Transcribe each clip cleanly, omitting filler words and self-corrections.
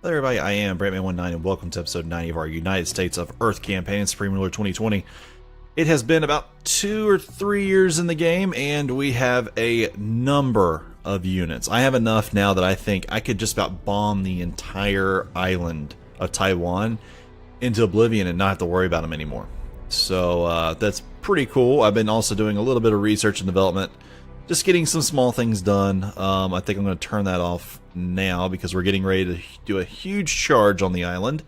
Hello everybody, I am Brantman19 and welcome to episode 90 of our United States of Earth campaign, Supreme Ruler 2020. It has been about 2 or 3 years in the game and we have a number of units. I have enough now that I think I could just about bomb the entire island of Taiwan into oblivion and not have to worry about them anymore. So that's pretty cool. I've been also doing a little bit of research and development, just getting some small things done. I think I'm going to turn that off now because we're getting ready to do a huge charge on the island.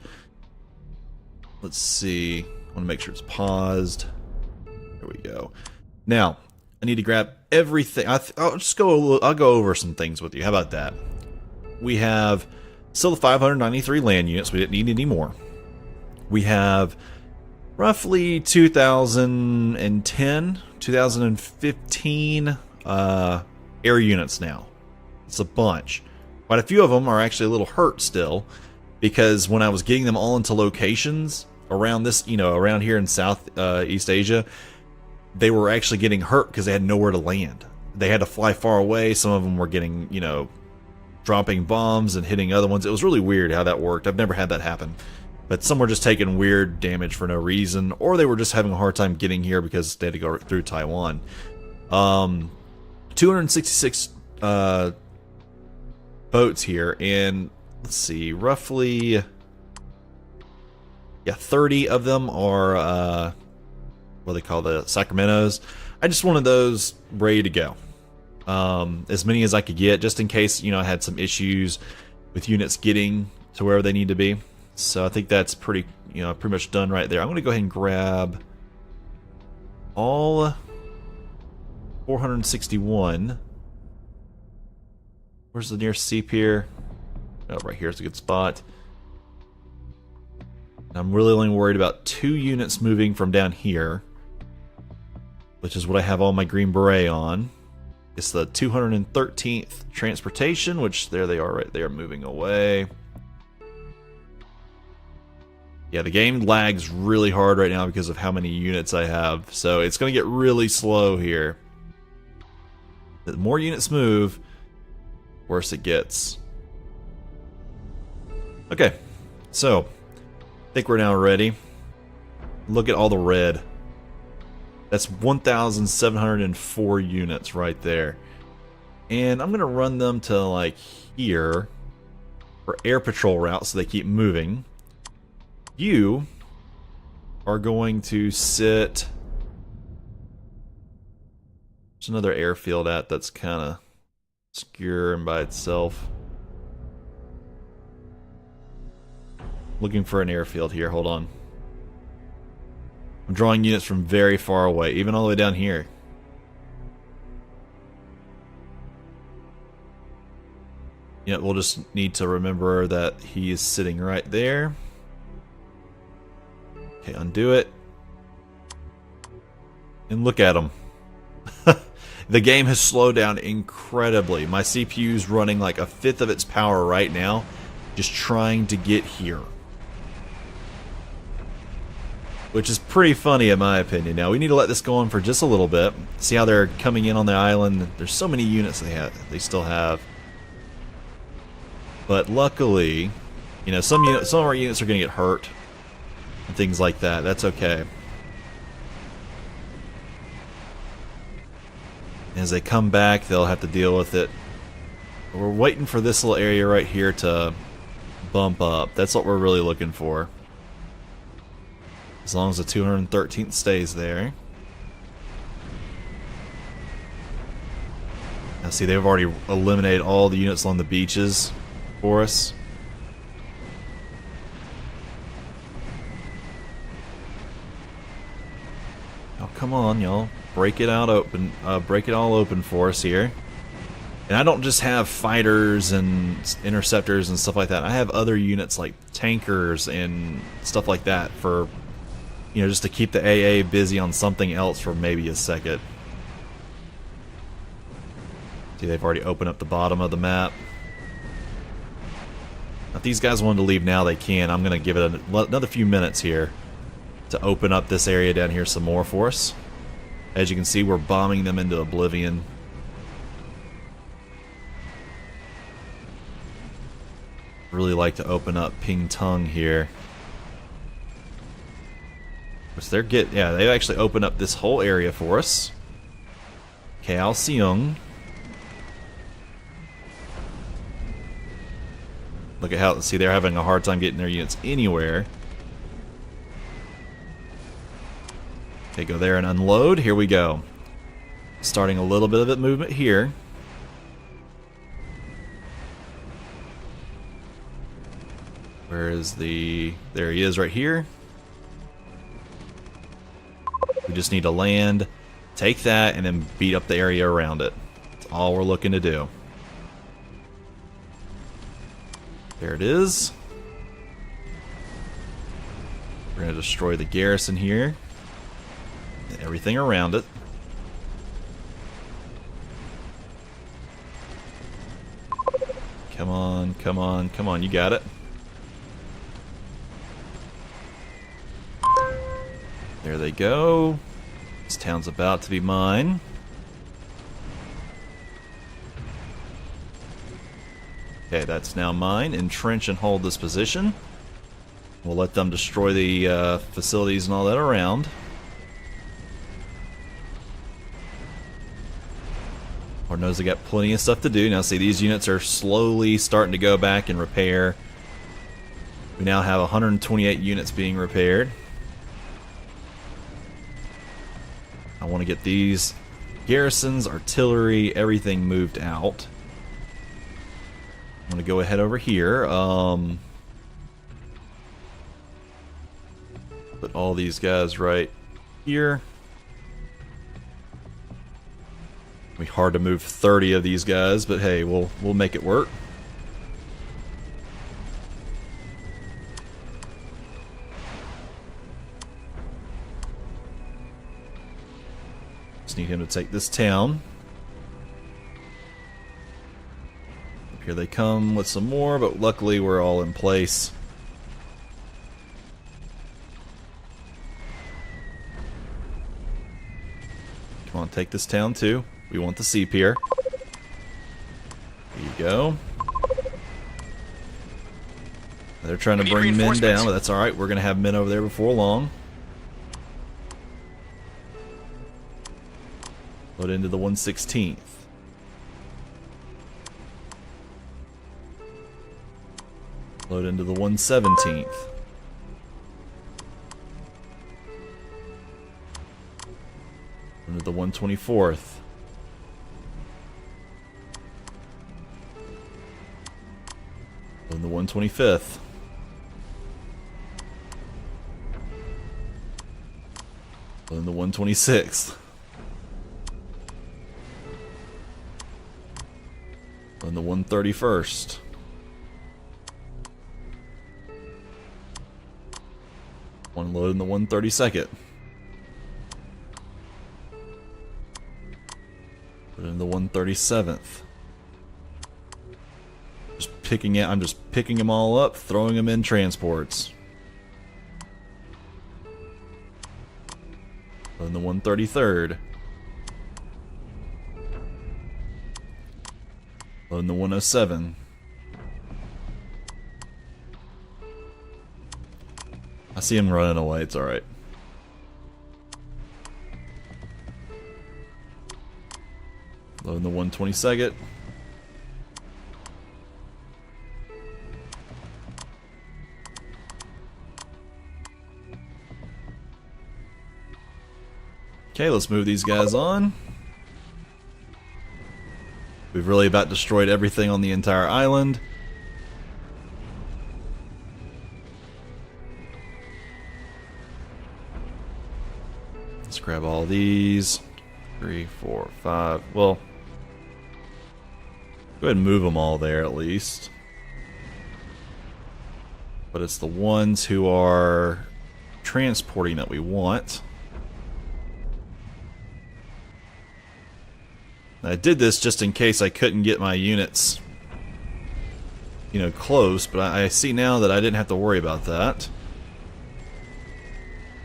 Let's see. I want to make sure it's paused. There we go. Now, I need to grab everything. I'll go over some things with you. How about that? We have still the 593 land units. We didn't need any more. We have roughly 2010, 2015 air units now. It's a bunch. Quite a few of them are actually a little hurt still, because when I was getting them all into locations around this, around here in Southeast Asia, they were actually getting hurt because they had nowhere to land. They had to fly far away. Some of them were getting, dropping bombs and hitting other ones. It was really weird how that worked. I've never had that happen. But some were just taking weird damage for no reason, or they were just having a hard time getting here because they had to go through Taiwan. 266 boats here, and let's see, roughly 30 of them are what they call the Sacramentos. I just wanted those ready to go, as many as I could get, just in case I had some issues with units getting to wherever they need to be. So I think that's pretty much done right there. I'm going to go ahead and grab all 461. Where's the nearest sea pier? Oh, right here is a good spot. I'm really only worried about 2 units moving from down here, which is what I have all my green beret on. It's the 213th transportation, which there they are right there, moving away. Yeah, the game lags really hard right now because of how many units I have, so it's going to get really slow here. The more units move, worse it gets. Okay, so I think we're now ready. Look at all the red. That's 1,704 units right there. And I'm going to run them to like here for air patrol routes so they keep moving. You are going to sit... There's another airfield that's kind of obscure and by itself. Looking for an airfield here. Hold on. I'm drawing units from very far away, even all the way down here. We'll just need to remember that he is sitting right there. Okay, undo it. And look at him. The game has slowed down incredibly. My CPU's running like a fifth of its power right now, just trying to get here. Which is pretty funny in my opinion. Now, we need to let this go on for just a little bit. See how they're coming in on the island. There's so many units they still have. But luckily, some of our units are going to get hurt. And things like that. That's okay. As they come back, they'll have to deal with it. We're waiting for this little area right here to bump up. That's what we're really looking for. As long as the 213th stays there. Now see, they've already eliminated all the units along the beaches for us. Oh, come on, y'all. Break it all open for us here. And I don't just have fighters and interceptors and stuff like that. I have other units like tankers and stuff like that for, just to keep the AA busy on something else for maybe a second. See, they've already opened up the bottom of the map. Now, if these guys wanted to leave now, they can. I'm going to give it another few minutes here to open up this area down here some more for us. As you can see, we're bombing them into oblivion. Really like to open up Ping Tung here. Yeah, they actually opened up this whole area for us. Kaohsiung. Look at how, see, they're having a hard time getting their units anywhere. Okay, go there and unload. Here we go. Starting a little bit of movement here. Where is the... There he is right here. We just need to land, take that, and then beat up the area around it. That's all we're looking to do. There it is. We're going to destroy the garrison here. And everything around it. Come on, come on, come on, you got it. There they go. This town's about to be mine. Okay, that's now mine. Entrench and hold this position. We'll let them destroy the facilities and all that around. Lord knows they got plenty of stuff to do. Now see, these units are slowly starting to go back and repair. We now have 128 units being repaired. I want to get these garrisons, artillery, everything moved out. I'm going to go ahead over here. Put all these guys right here. It'll be hard to move 30 of these guys, but hey, we'll make it work. Just need him to take this town. Up here they come with some more, but luckily we're all in place. Come on, take this town too. We want the sea pier. There you go. They're trying to bring men down, but that's alright. We're going to have men over there before long. Load into the 116th. Load into the 117th. Into the 124th. Load in the 125th. Load in the 126th. On the 131st. One load in the 132nd. Put in the 137th. I'm just picking them all up, throwing them in transports. Put in the 133rd. Loading the 107. I see him running away, it's alright. Loading the 122nd. Okay, let's move these guys on. We've really about destroyed everything on the entire island. Let's grab all these. 3, 4, 5. Well, go ahead and move them all there at least. But it's the ones who are transporting that we want. I did this just in case I couldn't get my units, you know, close, but I see now that I didn't have to worry about that.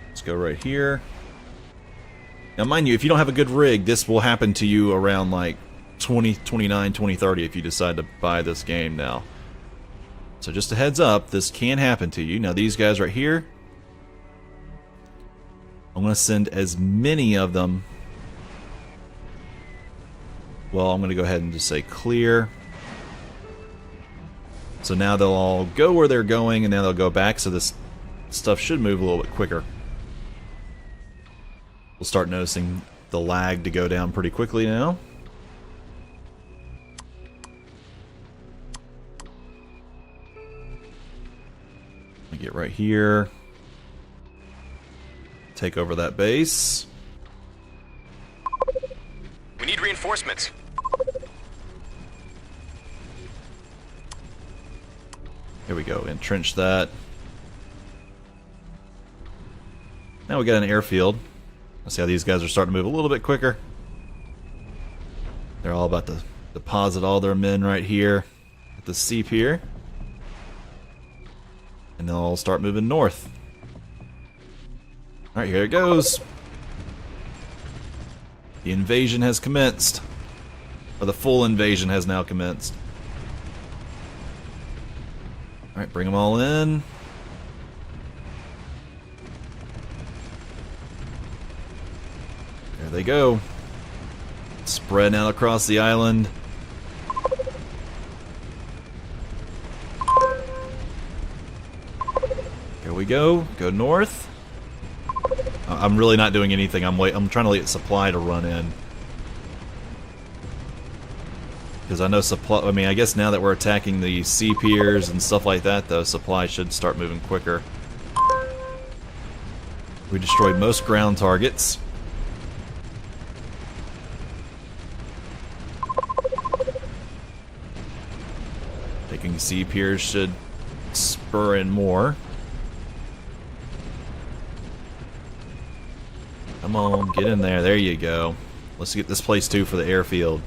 Let's go right here. Now, mind you, if you don't have a good rig, this will happen to you around like 2029, 2030 if you decide to buy this game now. So just a heads up, this can happen to you. Now these guys right here, I'm going to send as many of them. Well, I'm going to go ahead and just say clear. So now they'll all go where they're going, and now they'll go back, so this stuff should move a little bit quicker. We'll start noticing the lag to go down pretty quickly now. Get right here. Take over that base. We need reinforcements. Here we go. Entrench that. Now we got an airfield. Let's see how these guys are starting to move a little bit quicker. They're all about to deposit all their men right here at the seep here. And they'll all start moving north. Alright, here it goes. The invasion has commenced. Or the full invasion has now commenced. Alright, bring them all in. There they go. Spreading out across the island. Here we go. Go north. I'm really not doing anything. I'm trying to let supply to run in. Because I know supply... I mean, I guess now that we're attacking the sea piers and stuff like that, though, supply should start moving quicker. We destroyed most ground targets. Taking sea piers should spur in more. Come on, get in there. There you go. Let's get this place too for the airfield.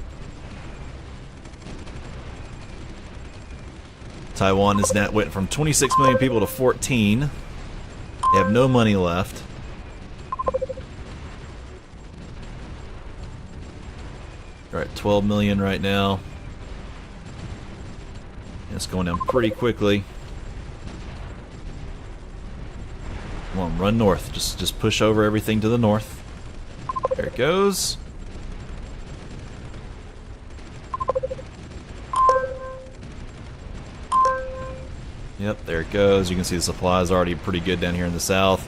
Taiwan is net went from 26 million people to 14. They have no money left. They're at 12 million right now. And it's going down pretty quickly. Come on, run north. Just push over everything to the north. There it goes. Yep, there it goes. You can see the supply is already pretty good down here in the south.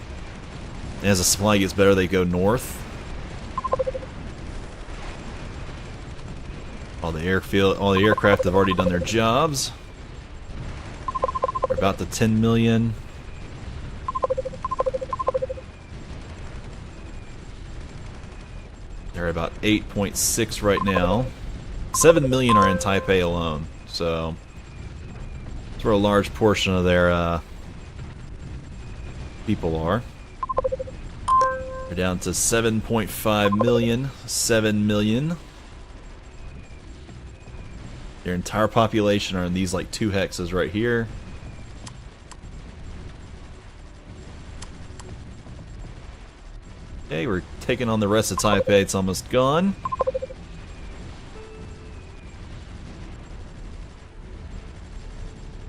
And as the supply gets better, they go north. All the aircraft have already done their jobs. They're about to 10 million. They're about 8.6 right now. 7 million are in Taipei alone, so that's where a large portion of their people are. They're down to 7.5 million, 7 million. Their entire population are in these like 2 hexes right here. Okay, we're taking on the rest of Taipei. It's almost gone.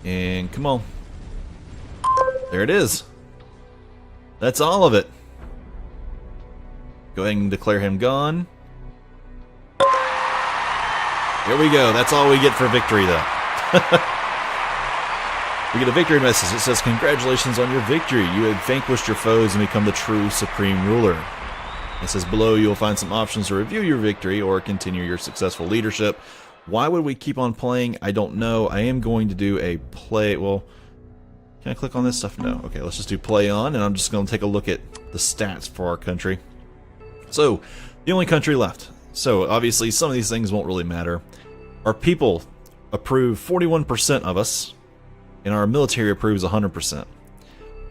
And come on. There it is. That's all of it. Go ahead and declare him gone. Here we go. That's all we get for victory, though. We get a victory message. It says, "Congratulations on your victory. You have vanquished your foes and become the true supreme ruler." It says below you'll find some options to review your victory or continue your successful leadership. Why would we keep on playing? I don't know. I am going to do a play. Well, can I click on this stuff? No. Okay, let's just do play on, and I'm just going to take a look at the stats for our country. So, the only country left. So, obviously, some of these things won't really matter. Our people approve 41% of us, and our military approves 100%.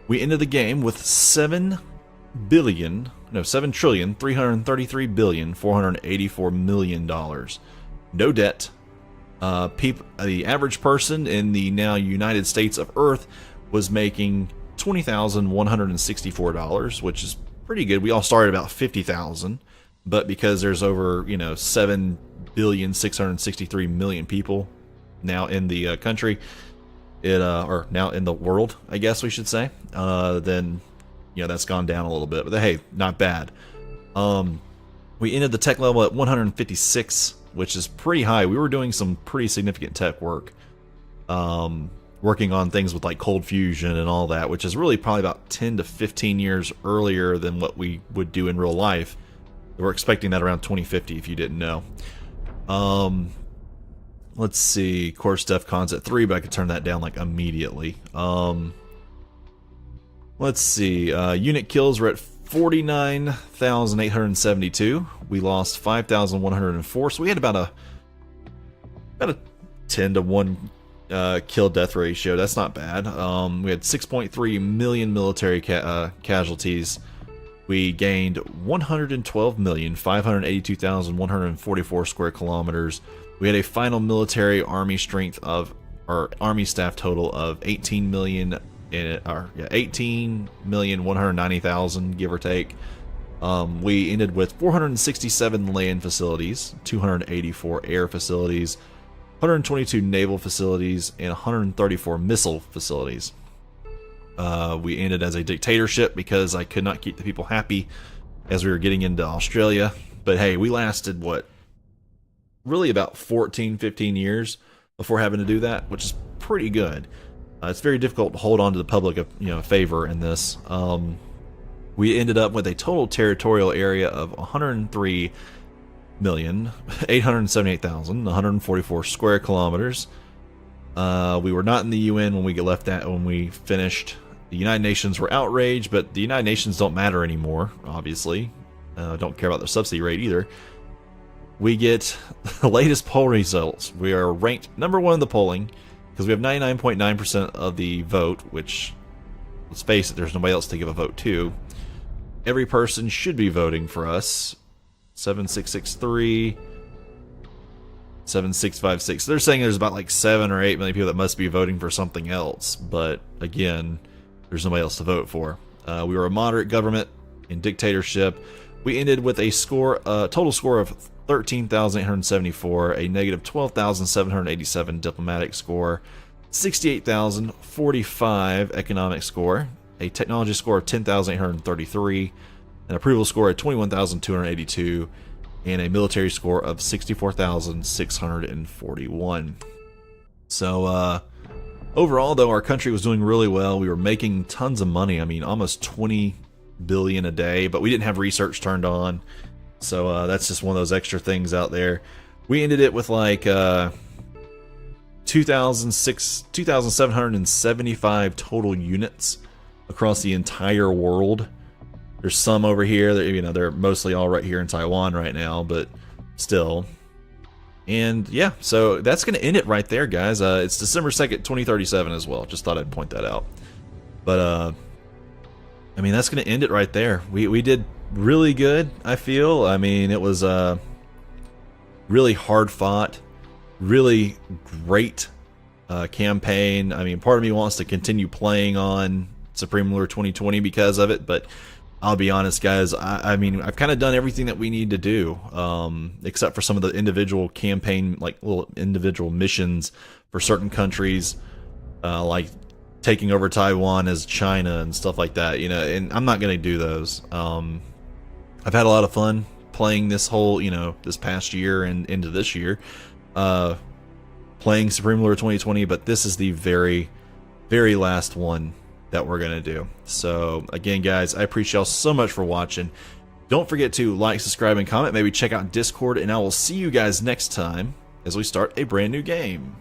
We ended the game with $7,333,484,000,000. No debt. The average person in the now United States of Earth was making $20,164, which is pretty good. We all started about 50,000, but because there's over 7,663,000,000 people now in the country, or now in the world, I guess we should say, then that's gone down a little bit. But hey, not bad. We ended the tech level at 156, which is pretty high. We were doing some pretty significant tech work, working on things with like cold fusion and all that, which is really probably about 10 to 15 years earlier than what we would do in real life. We're expecting that around 2050, if you didn't know. Let's see, course DEFCON's at 3, but I could turn that down like immediately. Let's see, unit kills were at 49,872. We lost 5,104, so we had about a 10 to 1 kill death ratio. That's not bad. We had 6.3 million military casualties. We gained 112,582,144 square kilometers. We had a final military army strength of, or army staff total of 18,190,000, give or take. We ended with 467 land facilities, 284 air facilities, 122 naval facilities, and 134 missile facilities. We ended as a dictatorship because I could not keep the people happy as we were getting into Australia. But hey, we lasted, what, really about 14, 15 years before having to do that, which is pretty good. It's very difficult to hold on to the public favor in this. We ended up with a total territorial area of 103,878,144 square kilometers. We were not in the UN when we finished. The United Nations were outraged, but the United Nations don't matter anymore, obviously. Don't care about their subsidy rate either. We get the latest poll results. We are ranked number 1 in the polling because we have 99.9% of the vote, which, let's face it, there's nobody else to give a vote to. Every person should be voting for us. 7663, 7656. They're saying there's about like 7 or 8 million people that must be voting for something else, but again, there's nobody else to vote for. We were a moderate government in dictatorship. We ended with a total score of 13,874, a negative 12,787 diplomatic score, 68,045 economic score, a technology score of 10,833, an approval score of 21,282, and a military score of 64,641. So overall, though, our country was doing really well. We were making tons of money. I mean, almost 20 billion a day, but we didn't have research turned on. So that's just one of those extra things out there. We ended it with like 2,775 total units across the entire world. There's some over here that, they're mostly all right here in Taiwan right now, but still. And yeah, so that's going to end it right there, guys. It's December 2nd, 2037 as well. Just thought I'd point that out. But I mean, that's going to end it right there. We did really good, I feel. I mean, it was really hard fought, really great campaign. I mean, part of me wants to continue playing on Supreme Ruler 2020 because of it, but I'll be honest, guys, I mean, I've kind of done everything that we need to do, except for some of the individual campaign, like little individual missions for certain countries, like taking over Taiwan as China and stuff like that, and I'm not going to do those. I've had a lot of fun playing this whole, this past year and into this year, playing Supreme Ruler 2020, but this is the very, very last one that we're going to do. So again, guys, I appreciate y'all so much for watching. Don't forget to like, subscribe, and comment. Maybe check out Discord, and I will see you guys next time as we start a brand new game.